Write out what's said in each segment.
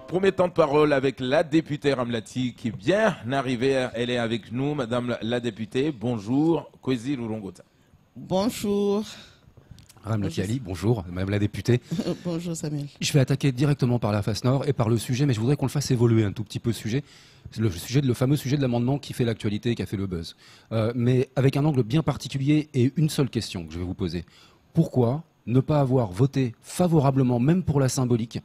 premier temps de parole avec la députée Ramlati qui est bien arrivée. Elle est avec nous, Madame la députée. Bonjour, Kwesi Lulongota. Bonjour. Ramlati Ali, bonjour, Madame la députée. Bonjour Samuel. Je vais attaquer directement par la face nord et par le sujet, mais je voudrais qu'on le fasse évoluer un tout petit peu, le fameux sujet de l'amendement qui fait l'actualité et qui a fait le buzz. Mais avec un angle bien particulier et une seule question que je vais vous poser. Pourquoi ne pas avoir voté favorablement, même pour la symbolique,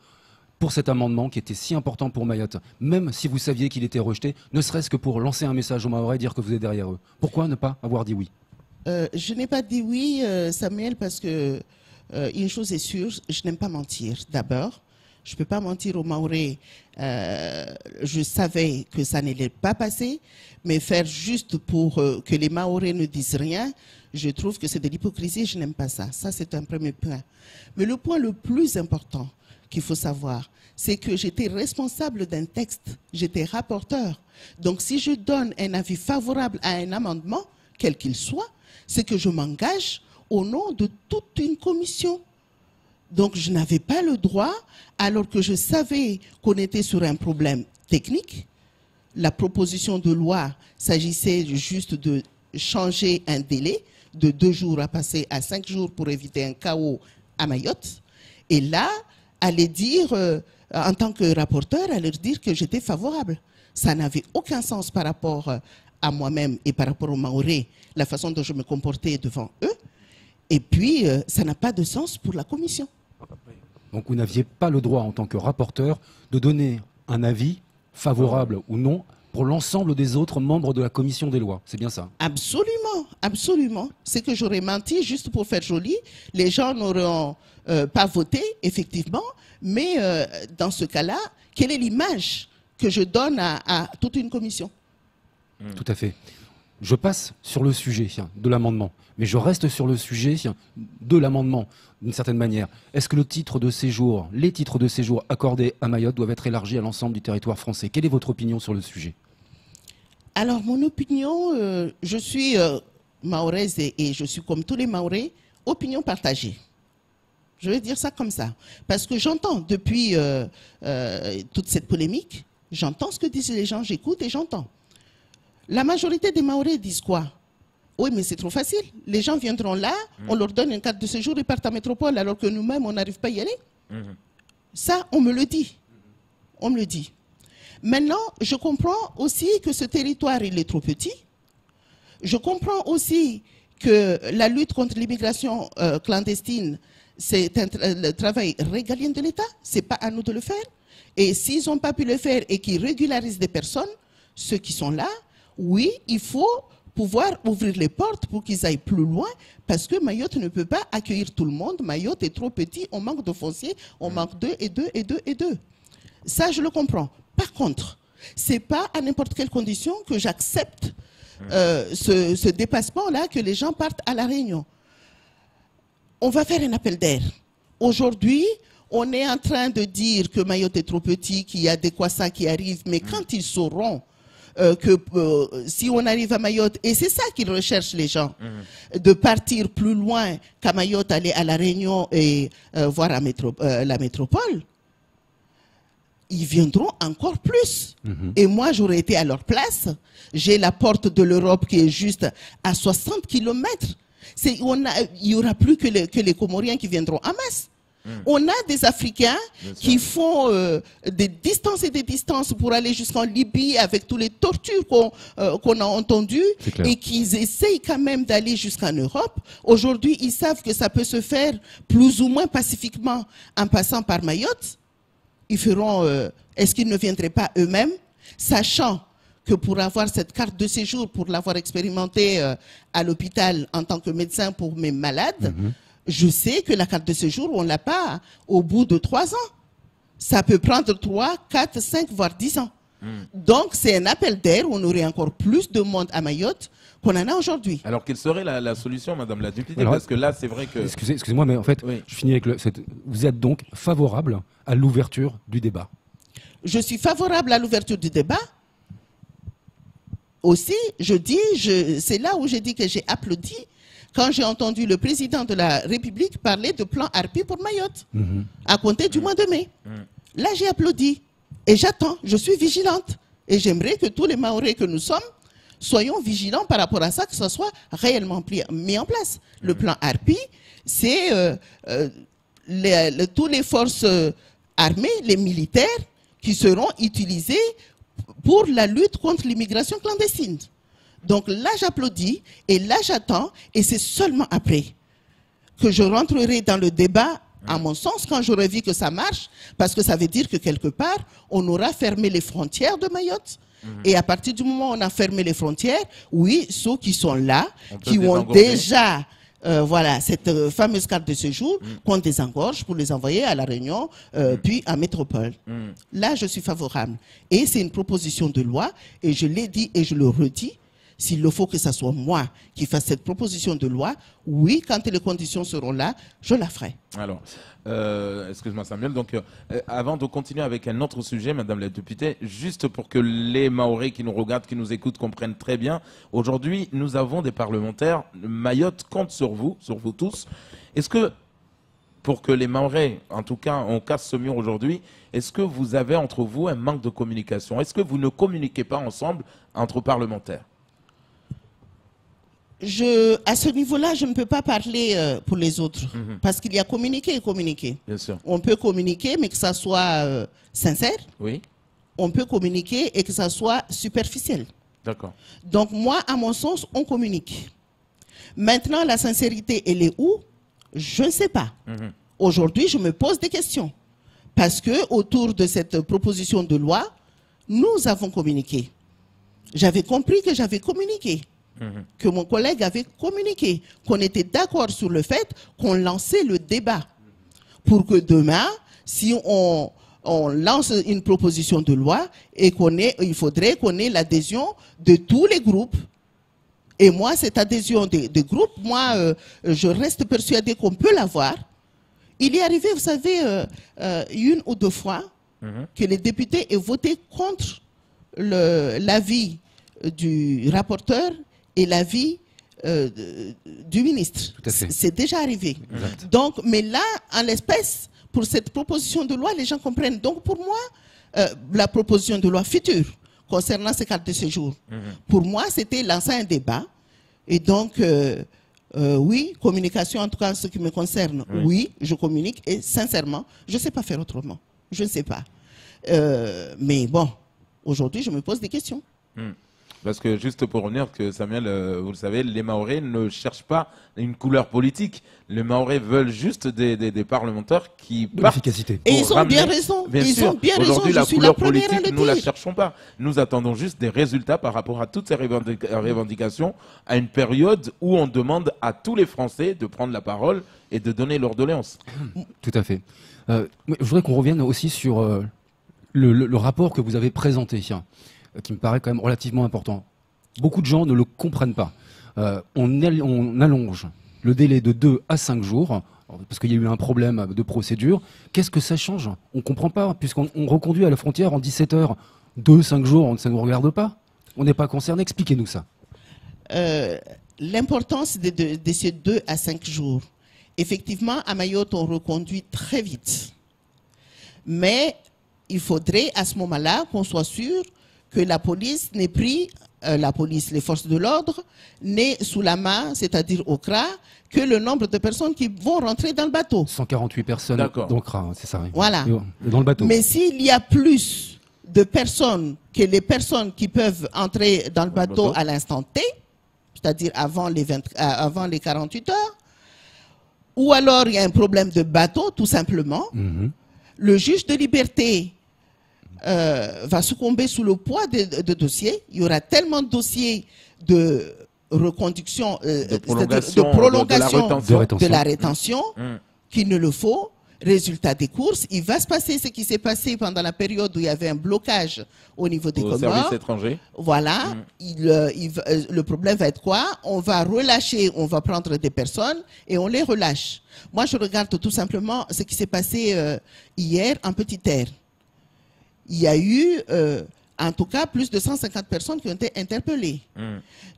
pour cet amendement qui était si important pour Mayotte, même si vous saviez qu'il était rejeté, ne serait-ce que pour lancer un message aux Mahorais et dire que vous êtes derrière eux? Pourquoi ne pas avoir dit oui? Je n'ai pas dit oui, Samuel, parce que une chose est sûre, je n'aime pas mentir. D'abord, je ne peux pas mentir aux Mahorais. Je savais que ça n'allait pas passer, mais faire juste pour que les Mahorais ne disent rien, je trouve que c'est de l'hypocrisie, je n'aime pas ça. Ça, c'est un premier point. Mais le point le plus important qu'il faut savoir, c'est que j'étais responsable d'un texte, j'étais rapporteur. Donc, si je donne un avis favorable à un amendement, quel qu'il soit, c'est que je m'engage au nom de toute une commission. Donc, je n'avais pas le droit, alors que je savais qu'on était sur un problème technique. La proposition de loi s'agissait juste de changer un délai de 2 jours à passer à 5 jours pour éviter un chaos à Mayotte. Et là, aller dire, en tant que rapporteur, à leur dire que j'étais favorable. Ça n'avait aucun sens par rapport à moi-même et par rapport aux Mahorais, la façon dont je me comportais devant eux. Et puis, ça n'a pas de sens pour la commission. Donc vous n'aviez pas le droit, en tant que rapporteur, de donner un avis favorable ou non pour l'ensemble des autres membres de la commission des lois. C'est bien ça? Absolument, absolument. C'est que j'aurais menti juste pour faire joli. Les gens n'auront pas voté, effectivement. Mais dans ce cas-là, quelle est l'image que je donne à toute une commission? Tout à fait. Je passe sur le sujet de l'amendement, mais je reste sur le sujet de l'amendement, d'une certaine manière. Est-ce que les titres de séjour accordés à Mayotte doivent être élargis à l'ensemble du territoire français? Quelle est votre opinion sur le sujet? Alors, mon opinion, je suis mahoraise et je suis comme tous les Mahorais, opinion partagée. Je vais dire ça comme ça. Parce que j'entends depuis toute cette polémique, j'entends ce que disent les gens, j'écoute et j'entends. La majorité des Mahorais disent quoi? Oui, mais c'est trop facile. Les gens viendront là, on leur donne une carte de séjour et partent à métropole alors que nous-mêmes, on n'arrive pas à y aller. Ça, on me le dit. On me le dit. Maintenant, je comprends aussi que ce territoire, il est trop petit. Je comprends aussi que la lutte contre l'immigration clandestine, c'est le travail régalien de l'État. Ce n'est pas à nous de le faire. Et s'ils n'ont pas pu le faire et qu'ils régularisent des personnes, ceux qui sont là, oui, il faut pouvoir ouvrir les portes pour qu'ils aillent plus loin, parce que Mayotte ne peut pas accueillir tout le monde. Mayotte est trop petit, on manque de foncier, on manque d'eux et d'eux et d'eux et d'eux. Ça, je le comprends. Par contre, ce n'est pas à n'importe quelle condition que j'accepte ce dépassement-là, que les gens partent à La Réunion. On va faire un appel d'air. Aujourd'hui, on est en train de dire que Mayotte est trop petit, qu'il y a des Kwassa qui arrivent, mais quand ils sauront que si on arrive à Mayotte, et c'est ça qu'ils recherchent les gens, de partir plus loin qu'à Mayotte, aller à La Réunion et voir la métropole, ils viendront encore plus. Et moi, j'aurais été à leur place. J'ai la porte de l'Europe qui est juste à 60 km. Il n'y aura plus que les Comoriens qui viendront en masse. On a des Africains qui font des distances et des distances pour aller jusqu'en Libye avec toutes les tortures qu'on a entendues et qu'ils essayent quand même d'aller jusqu'en Europe. Aujourd'hui, ils savent que ça peut se faire plus ou moins pacifiquement en passant par Mayotte. Ils feront, est-ce qu'ils ne viendraient pas eux-mêmes, sachant que pour avoir cette carte de séjour, pour l'avoir expérimenté à l'hôpital en tant que médecin pour mes malades, je sais que la carte de séjour, on ne l'a pas au bout de 3 ans. Ça peut prendre 3, 4, 5, voire 10 ans. Donc, c'est un appel d'air. On aurait encore plus de monde à Mayotte qu'on en a aujourd'hui. Alors, quelle serait la solution, Madame la députée? Parce que là, c'est vrai que... Excusez-moi, mais en fait, je finis avec vous êtes donc favorable à l'ouverture du débat? Je suis favorable à l'ouverture du débat. Aussi, je dis, c'est là où j'ai dit que j'ai applaudi quand j'ai entendu le président de la République parler de plan Harpie pour Mayotte, à compter du mois de mai. Là, j'ai applaudi. Et j'attends, je suis vigilante. Et j'aimerais que tous les Mahorais que nous sommes soyons vigilants par rapport à ça, que ça soit réellement mis en place. Le plan Harpie, c'est toutes les forces armées, les militaires, qui seront utilisés pour la lutte contre l'immigration clandestine. Donc là, j'applaudis et là, j'attends. Et c'est seulement après que je rentrerai dans le débat, à mon sens, quand j'aurai vu que ça marche, parce que ça veut dire que quelque part, on aura fermé les frontières de Mayotte. Et à partir du moment où on a fermé les frontières, oui, ceux qui sont là, qui ont déjà voilà, cette fameuse carte de séjour, qu'on désengorge pour les envoyer à La Réunion, puis à Métropole. Là, je suis favorable. Et c'est une proposition de loi, et je l'ai dit et je le redis, s'il le faut que ce soit moi qui fasse cette proposition de loi, oui, quand les conditions seront là, je la ferai. Alors, excuse-moi Samuel, donc avant de continuer avec un autre sujet, Madame la députée, juste pour que les Mahorais qui nous regardent, qui nous écoutent, comprennent très bien, aujourd'hui, nous avons des parlementaires, Mayotte compte sur vous tous. Est-ce que, pour que les Mahorais, en tout cas, on casse ce mur aujourd'hui, est-ce que vous avez entre vous un manque de communication? Est-ce que vous ne communiquez pas ensemble entre parlementaires? À ce niveau-là, je ne peux pas parler pour les autres, parce qu'il y a communiquer et communiquer. Bien sûr. On peut communiquer, mais que ça soit sincère. Oui. On peut communiquer et que ça soit superficiel. D'accord. Donc moi, à mon sens, on communique. Maintenant, la sincérité, elle est où? Je ne sais pas. Aujourd'hui, je me pose des questions. Parce que autour de cette proposition de loi, nous avons communiqué. J'avais compris que j'avais communiqué. Que mon collègue avait communiqué, qu'on était d'accord sur le fait qu'on lançait le débat. Pour que demain, si on lance une proposition de loi, et il faudrait qu'on ait l'adhésion de tous les groupes. Et moi, cette adhésion des groupes, moi, je reste persuadée qu'on peut l'avoir. Il est arrivé, vous savez, une ou deux fois, que les députés aient voté contre l'avis du rapporteur et l'avis du ministre. C'est déjà arrivé. Exact. Donc, mais là, en l'espèce, pour cette proposition de loi, les gens comprennent. Donc, pour moi, la proposition de loi future concernant ces cartes de séjour, pour moi, c'était lancer un débat. Et donc, oui, communication, en tout cas, en ce qui me concerne, oui, je communique. Et sincèrement, je ne sais pas faire autrement. Je ne sais pas. Mais bon, aujourd'hui, je me pose des questions. Parce que juste pour revenir, que Samuel, vous le savez, les Mahorais ne cherchent pas une couleur politique. Les Mahorais veulent juste des parlementaires qui partent. L'efficacité. Et ils ont bien raison. Ils ont bien raison. Aujourd'hui, la je suis couleur la première politique, à le nous la dire. cherchons pas. Nous attendons juste des résultats par rapport à toutes ces revendications, à une période où on demande à tous les Français de prendre la parole et de donner leur doléance. Tout à fait. Je voudrais qu'on revienne aussi sur le rapport que vous avez présenté, qui me paraît quand même relativement important. Beaucoup de gens ne le comprennent pas. On allonge le délai de 2 à 5 jours, parce qu'il y a eu un problème de procédure. Qu'est-ce que ça change? On ne comprend pas, puisqu'on reconduit à la frontière en 17 heures. 2-5 jours, ça ne nous regarde pas. On n'est pas concerné. Expliquez-nous ça. L'importance de ces 2 à 5 jours. Effectivement, à Mayotte, on reconduit très vite. Mais il faudrait, à ce moment-là, qu'on soit sûr que la police n'ait pris, les forces de l'ordre, n'ait sous la main, c'est-à-dire au CRA, que le nombre de personnes qui vont rentrer dans le bateau. 148 personnes dans le CRA, c'est ça. Voilà. Dans le bateau. Mais s'il y a plus de personnes que les personnes qui peuvent entrer dans le bateau à l'instant T, c'est-à-dire avant les 48 heures, ou alors il y a un problème de bateau, tout simplement, le juge de liberté va succomber sous le poids de dossiers. Il y aura tellement de dossiers de reconduction, de prolongation de la rétention qu'il ne le faut. Résultat des courses, il va se passer ce qui s'est passé pendant la période où il y avait un blocage au niveau des Comores. Service étranger. Voilà. Le problème va être quoi? On va relâcher, on va prendre des personnes et on les relâche. Moi, je regarde tout simplement ce qui s'est passé hier en Petite-Terre. Il y a eu, en tout cas, plus de 150 personnes qui ont été interpellées.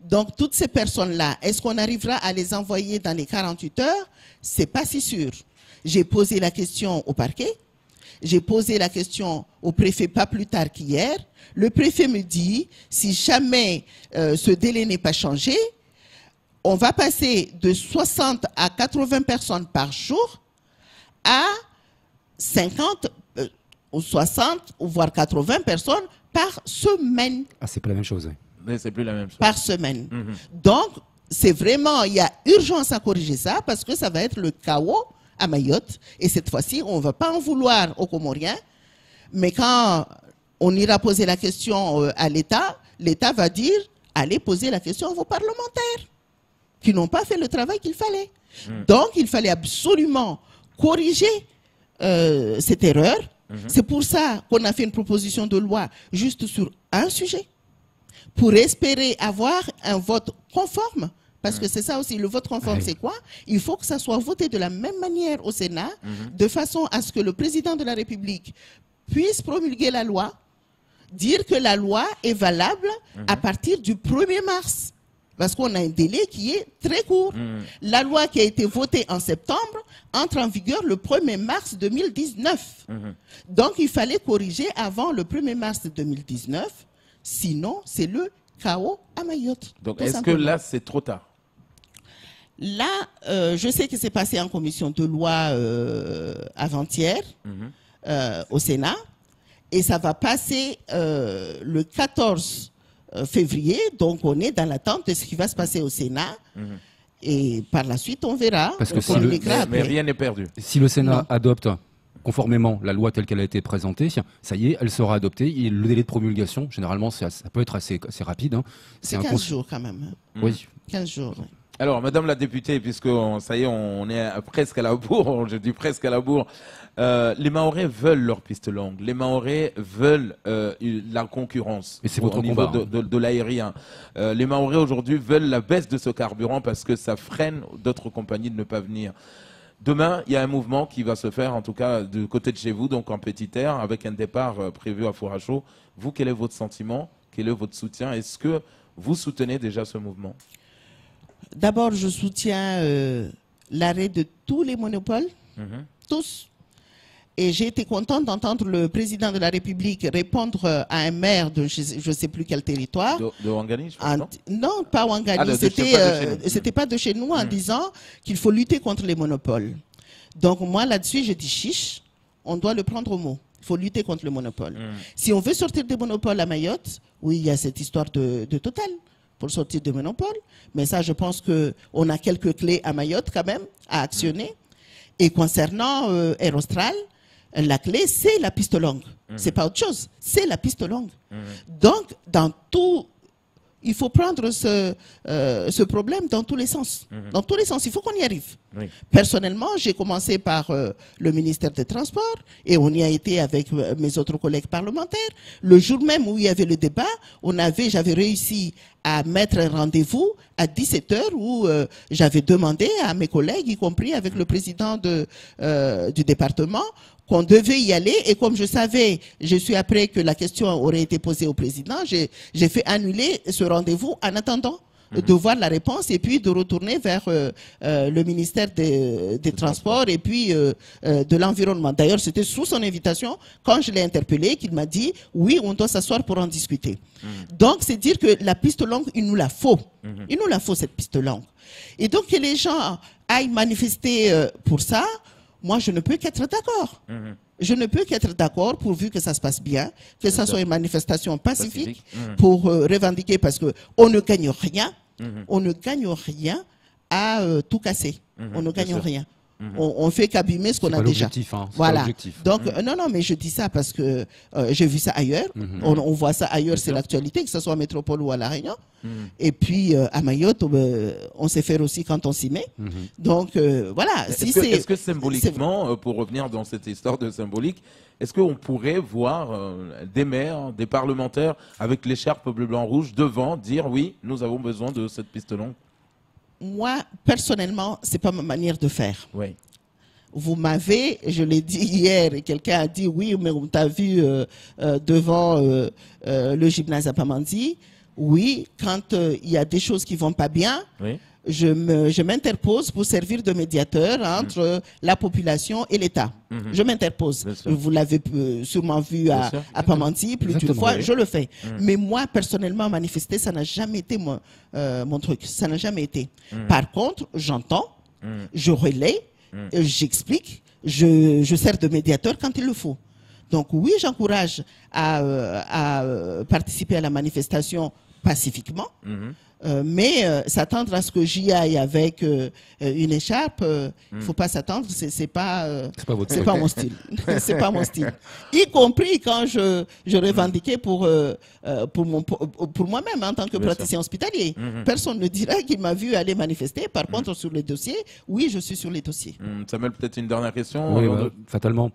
Donc, toutes ces personnes-là, est-ce qu'on arrivera à les envoyer dans les 48 heures? C'est pas si sûr. J'ai posé la question au parquet. J'ai posé la question au préfet pas plus tard qu'hier. Le préfet me dit, si jamais ce délai n'est pas changé, on va passer de 60 à 80 personnes par jour à 50 ou 60 ou voire 80 personnes par semaine. Ah, c'est pas la même chose. Mais c'est plus la même chose. Par semaine. Donc, c'est vraiment, il y a urgence à corriger ça parce que ça va être le chaos à Mayotte. Et cette fois-ci, on ne va pas en vouloir aux Comoriens. Mais quand on ira poser la question à l'État, l'État va dire, allez poser la question à vos parlementaires qui n'ont pas fait le travail qu'il fallait. Donc, il fallait absolument corriger cette erreur. C'est pour ça qu'on a fait une proposition de loi juste sur un sujet, pour espérer avoir un vote conforme. Parce que c'est ça aussi, le vote conforme, c'est quoi? Il faut que ça soit voté de la même manière au Sénat, de façon à ce que le président de la République puisse promulguer la loi, dire que la loi est valable à partir du 1er mars. Parce qu'on a un délai qui est très court. La loi qui a été votée en septembre entre en vigueur le 1er mars 2019. Donc, il fallait corriger avant le 1er mars 2019. Sinon, c'est le chaos à Mayotte. Donc, est-ce que là, c'est trop tard? Là, je sais que c'est passé en commission de loi avant-hier au Sénat. Et ça va passer le 14 février, donc on est dans l'attente de ce qui va se passer au Sénat. Et par la suite, on verra. Parce que mais rien n'est perdu. Si le Sénat adopte conformément la loi telle qu'elle a été présentée, ça y est, elle sera adoptée. Et le délai de promulgation, généralement, ça peut être assez rapide. Hein. C'est 15 jours quand même. Oui. 15 jours. Alors, Madame la députée, puisque ça y est, on est presque à la bourre, je dis presque à la bourre, les Mahorais veulent leur piste longue. Les Mahorais veulent la concurrence. Et c'est votre au niveau combat, de l'aérien. Les Mahorais aujourd'hui veulent la baisse de ce carburant parce que ça freine d'autres compagnies de ne pas venir. Demain, il y a un mouvement qui va se faire, en tout cas du côté de chez vous, donc en Petit Air, avec un départ prévu à Fourachot. Vous, quel est votre sentiment? Quel est votre soutien? Est-ce que vous soutenez déjà ce mouvement? D'abord, je soutiens l'arrêt de tous les monopoles, tous. Et j'ai été contente d'entendre le président de la République répondre à un maire de je ne sais plus quel territoire. De Ouangani, je pense, non, pas Ouangani. C'était pas de chez nous en disant qu'il faut lutter contre les monopoles. Donc moi, là-dessus, je dis chiche, on doit le prendre au mot. Il faut lutter contre le monopole. Si on veut sortir des monopoles à Mayotte, oui, il y a cette histoire de Total pour sortir des monopoles. Mais ça, je pense qu'on a quelques clés à Mayotte quand même à actionner. Et concernant Aerostral, la clé, c'est la piste longue. C'est pas autre chose. C'est la piste longue. Donc, dans tout, il faut prendre ce problème dans tous les sens. Dans tous les sens, il faut qu'on y arrive. Personnellement, j'ai commencé par le ministère des Transports et on y a été avec mes autres collègues parlementaires. Le jour même où il y avait le débat, j'avais réussi à mettre un rendez-vous à 17h où j'avais demandé à mes collègues, y compris avec le président du département, qu'on devait y aller. Et comme je savais, je suis après que la question aurait été posée au président, j'ai fait annuler ce rendez-vous en attendant de voir la réponse et puis de retourner vers le ministère des Transports et puis de l'Environnement. D'ailleurs, c'était sous son invitation, quand je l'ai interpellé, qu'il m'a dit « Oui, on doit s'asseoir pour en discuter ». Donc, c'est dire que la piste longue, il nous la faut. Il nous la faut, cette piste longue. Et donc, que les gens aillent manifester pour ça, moi, je ne peux qu'être d'accord. Je ne peux qu'être d'accord pourvu que ça se passe bien, que ça soit une manifestation pacifique pour revendiquer, parce qu'on ne gagne rien, on ne gagne rien à tout casser. On ne gagne rien. On fait qu'abîmer ce qu'on a déjà. Hein, voilà. Donc, non, mais je dis ça parce que j'ai vu ça ailleurs. On voit ça ailleurs, c'est l'actualité, que ce soit à Métropole ou à La Réunion. Et puis, à Mayotte, on sait faire aussi quand on s'y met. Donc, voilà. Est-ce que symboliquement, pour revenir dans cette histoire de symbolique, est-ce qu'on pourrait voir des maires, des parlementaires avec l'écharpe bleu, blanc, rouge devant dire oui, nous avons besoin de cette piste longue? Moi, personnellement, c'est pas ma manière de faire. Oui. Vous m'avez, je l'ai dit hier, et quelqu'un a dit oui, mais on t'a vu devant le gymnase à Pamandzi. Oui, quand il y a des choses qui vont pas bien, je m'interpose pour servir de médiateur entre la population et l'État. Je m'interpose. Vous l'avez sûrement vu à Pamanti plus d'une fois, je le fais. Mais moi, personnellement, manifester, ça n'a jamais été mon truc. Ça n'a jamais été. Par contre, j'entends, je relaie, j'explique, je sers de médiateur quand il le faut. Donc oui, j'encourage à participer à la manifestation pacifiquement. Mais s'attendre à ce que j'y aille avec une écharpe, il faut pas s'attendre, c'est pas mon style. C'est pas mon style. Y compris quand je revendiquais pour moi-même en tant que praticien hospitalier. Personne ne dira qu'il m'a vu aller manifester. Par contre, sur les dossiers, oui, je suis sur les dossiers. Samuel, peut-être une dernière question. Oui, fatalement.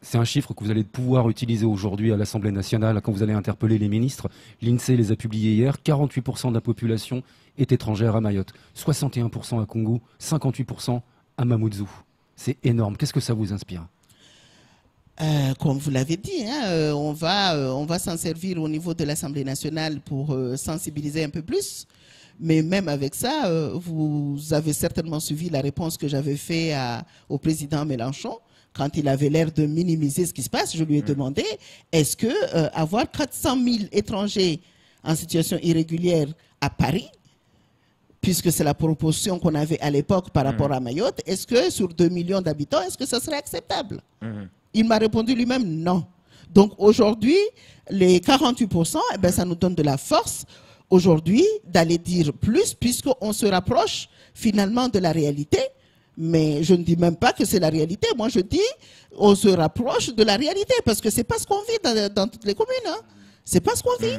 C'est un chiffre que vous allez pouvoir utiliser aujourd'hui à l'Assemblée nationale quand vous allez interpeller les ministres. L'INSEE les a publiés hier. 48% de la population est étrangère à Mayotte, 61% à Congo, 58% à Mamoudzou. C'est énorme. Qu'est-ce que ça vous inspire ? Comme vous l'avez dit, on va s'en servir au niveau de l'Assemblée nationale pour sensibiliser un peu plus. Mais même avec ça, vous avez certainement suivi la réponse que j'avais faite au président Mélenchon. Quand il avait l'air de minimiser ce qui se passe, je lui ai demandé, est-ce que avoir 400 000 étrangers en situation irrégulière à Paris, puisque c'est la proportion qu'on avait à l'époque par rapport à Mayotte, est-ce que sur 2 millions d'habitants, est-ce que ça serait acceptable? Il m'a répondu lui-même non. Donc aujourd'hui, les 48%, eh ben, ça nous donne de la force aujourd'hui d'aller dire plus, puisqu'on se rapproche finalement de la réalité. Mais je ne dis même pas que c'est la réalité. Moi, je dis on se rapproche de la réalité parce que c'est pas ce qu'on vit dans toutes les communes. Hein. C'est pas ce qu'on vit.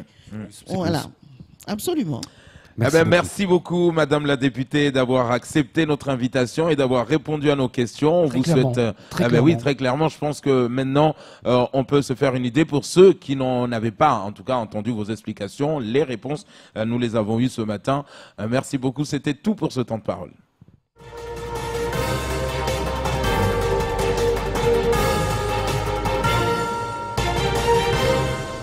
Voilà, absolument. Merci beaucoup, Madame la députée, d'avoir accepté notre invitation et d'avoir répondu à nos questions. On vous souhaite, oui, très clairement. Je pense que maintenant, on peut se faire une idée pour ceux qui n'en avaient pas, en tout cas, entendu vos explications, les réponses. Nous les avons eues ce matin. Merci beaucoup. C'était tout pour ce temps de parole.